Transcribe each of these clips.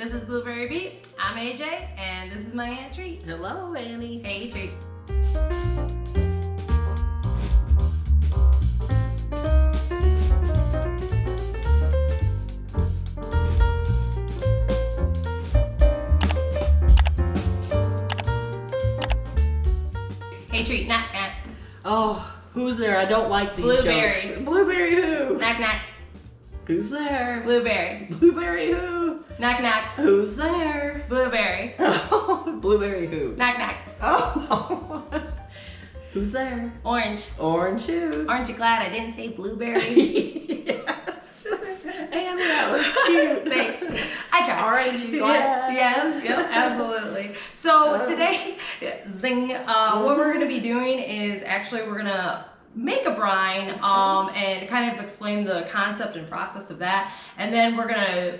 This is Blueberry Beat. I'm AJ, and this is my Aunt Treat. Hello, Annie. Hey, Treat. Hey, Treat. Knock, knock. Oh, who's there? I don't like these Blueberry. jokes. Blueberry who? Knock, knock. Who's there? Blueberry. Blueberry who? Knock, knock. Who's there? Blueberry. Oh, blueberry who? Knock, knock. Oh, who's there? Orange. Orange who? Aren't you glad I didn't say blueberry? Yes. Annie, that was cute. Thanks. I tried. Orange, you glad? Yeah, absolutely. So today, zing, what we're going to be doing is actually we're going to make a brine and kind of explain the concept and process of that, and then we're gonna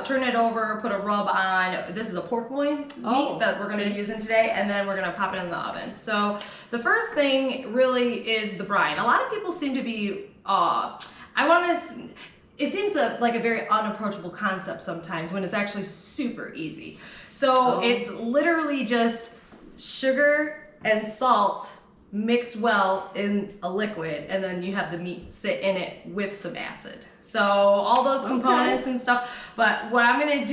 turn it over, put a rub on. This is a pork loin meat that we're gonna be using today, and then we're gonna pop it in the oven. So the first thing really is the brine. A lot of people seem to be it seems like a very unapproachable concept sometimes when it's actually super easy. So it's literally just sugar and salt mixed well in a liquid, and then you have the meat sit in it with some acid. So all those components and stuff. But what I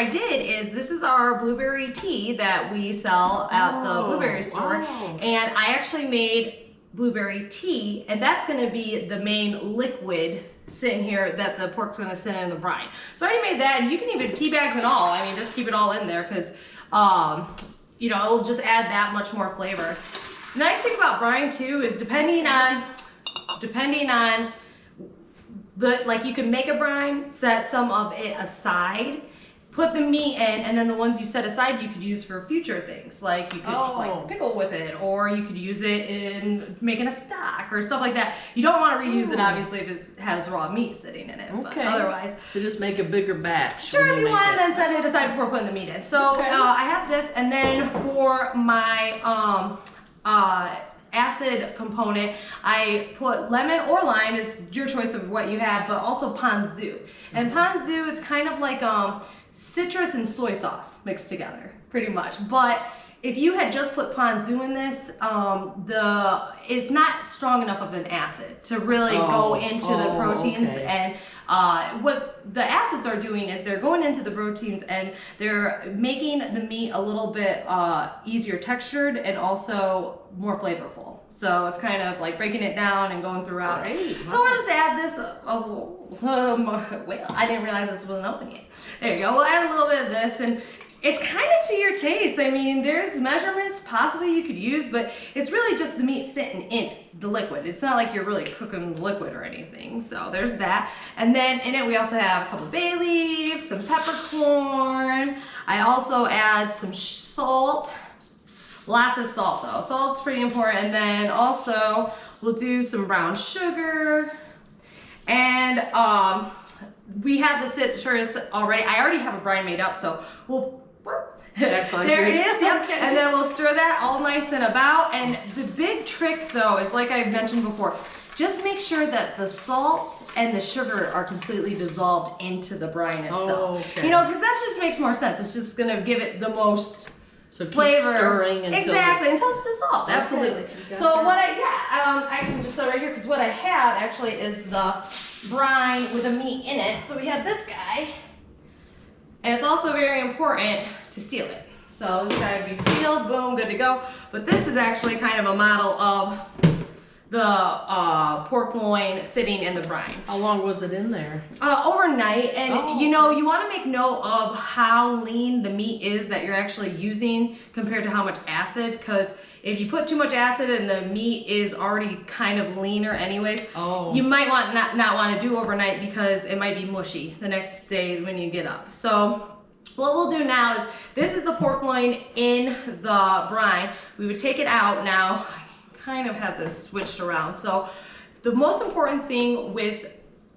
did is, this is our blueberry tea that we sell at the blueberry store. And I actually made blueberry tea, and that's gonna be the main liquid sitting here that the pork's gonna sit in the brine. So I already made that, and you can even tea bags and all. I mean, just keep it all in there, because you know, it'll just add that much more flavor. The nice thing about brine too is depending on like, you can make a brine, set some of it aside, put the meat in, and then the ones you set aside you could use for future things. Like you could like pickle with it, or you could use it in making a stock or stuff like that. You don't want to reuse it obviously if it has raw meat sitting in it. But otherwise, so just make a bigger batch. Sure, if you want, and then set it aside before putting the meat in. So I have this, and then for my acid component, I put lemon or lime. It's your choice of what you have, but also ponzu. And ponzu, it's kind of like citrus and soy sauce mixed together, pretty much. But if you had just put ponzu in this, it's not strong enough of an acid to really go into the proteins. And what the acids are doing is they're going into the proteins, and they're making the meat a little bit easier textured and also more flavorful. So it's kind of like breaking it down and going throughout. So I'll just add this well, I didn't realize this wasn't open yet. There you go. We'll add a little bit of this, and it's kind of to your taste. I mean, there's measurements possibly you could use, but it's really just the meat sitting in the liquid. It's not like you're really cooking the liquid or anything. So there's that. And then in it, we also have a couple bay leaves, some peppercorn. I also add some salt. Lots of salt though. Salt's pretty important. And then also we'll do some brown sugar. And we have the citrus already. I already have a brine made up, so we'll there it is, yep. And then we'll stir that all nice and about. And the big trick though is, like I've mentioned before, just make sure that the salt and the sugar are completely dissolved into the brine itself. You know, because that just makes more sense. It's just gonna give it the most flavor. Stirring until it's dissolved. Absolutely. So what I can just set right here, because what I have actually is the brine with the meat in it. So we have this guy, and it's also very important to seal it. So this guy would be sealed, boom, good to go. But this is actually kind of a model of the pork loin sitting in the brine. How long was it in there? Overnight. And you know, you want to make note of how lean the meat is that you're actually using compared to how much acid, because if you put too much acid and the meat is already kind of leaner anyways, you might not want to do overnight, because it might be mushy the next day when you get up. So what we'll do now is, this is the pork loin in the brine. We would take it out now. Kind of have this switched around. So the most important thing with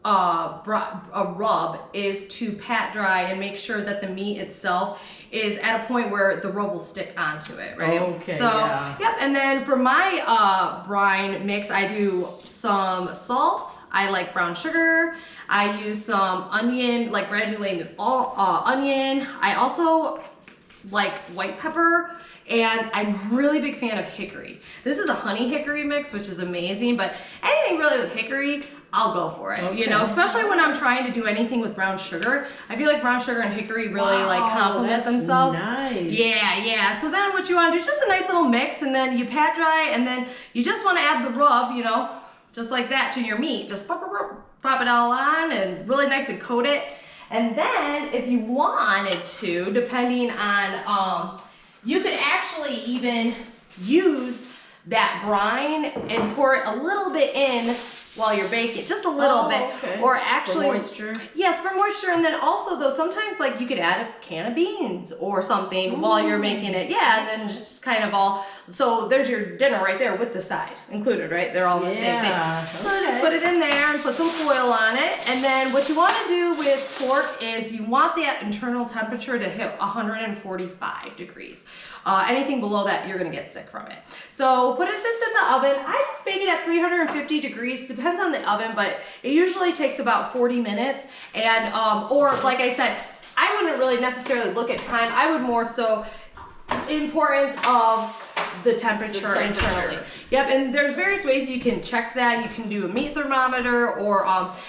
rub is to pat dry and make sure that the meat itself is at a point where the rub will stick onto it, right? Okay, so, yeah. yep, and then for my brine mix, I do some salt, I like brown sugar, I use some onion, like granulated onion, I also like white pepper, and I'm really big fan of hickory. This is a honey hickory mix, which is amazing, but anything really with hickory, I'll go for it, you know, especially when I'm trying to do anything with brown sugar. I feel like brown sugar and hickory really like complement themselves. Nice. Yeah. So then what you want to do is just a nice little mix, and then you pat dry, and then you just want to add the rub, you know, just like that to your meat. Just pop it all on and really nice and coat it. And then if you wanted to, depending on, you could actually even use that brine and pour it a little bit in while you're baking, just a little bit, okay. or actually for moisture. Yes, for moisture. And then also though, sometimes like you could add a can of beans or something while you're making it. Yeah, and then just kind of all. So there's your dinner right there with the side included, right? They're all the same thing. So just put it in there and put some foil on it. And then what you want to do with pork is you want that internal temperature to hit 145 degrees. Anything below that, you're gonna get sick from it. So put this in the oven. I just bake it at 350 degrees. Depends on the oven, but it usually takes about 40 minutes. And or like I said, I wouldn't really necessarily look at time. I would more so importance of the temperature internally. Yep, and there's various ways you can check that. You can do a meat thermometer, or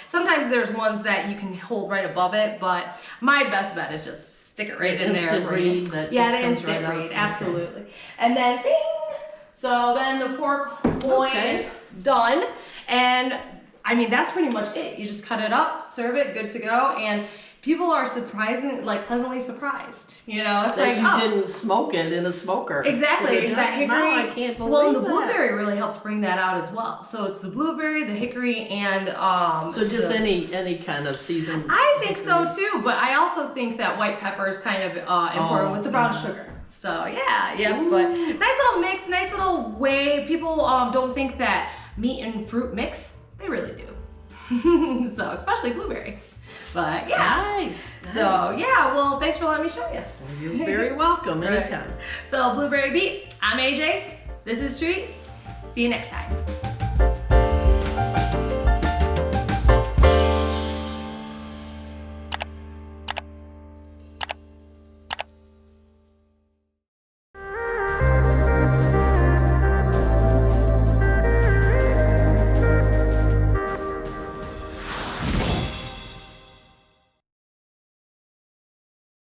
sometimes there's ones that you can hold right above it. But my best bet is just stick it right in there. Instant read. That Yeah, just the comes instant right read, out. absolutely. And then bing! So then the pork loin is done. And I mean, that's pretty much it. You just cut it up, serve it, good to go. And people are pleasantly surprised. You know, it's That like, you didn't smoke it in a smoker. Exactly. It does smell, I can't believe well, and the that. blueberry really helps bring that out as well. So it's the blueberry, the hickory, and So just any kind of seasoned. I think so too, but I also think that white pepper is kind of important with the brown sugar. So yeah, but nice little mix, nice little way. People don't think that meat and fruit mix. They really do. So especially blueberry. But yeah. Nice. So yeah, well, thanks for letting me show you. You're very welcome anytime. So Blueberry Beat, I'm AJ. This is Street. See you next time.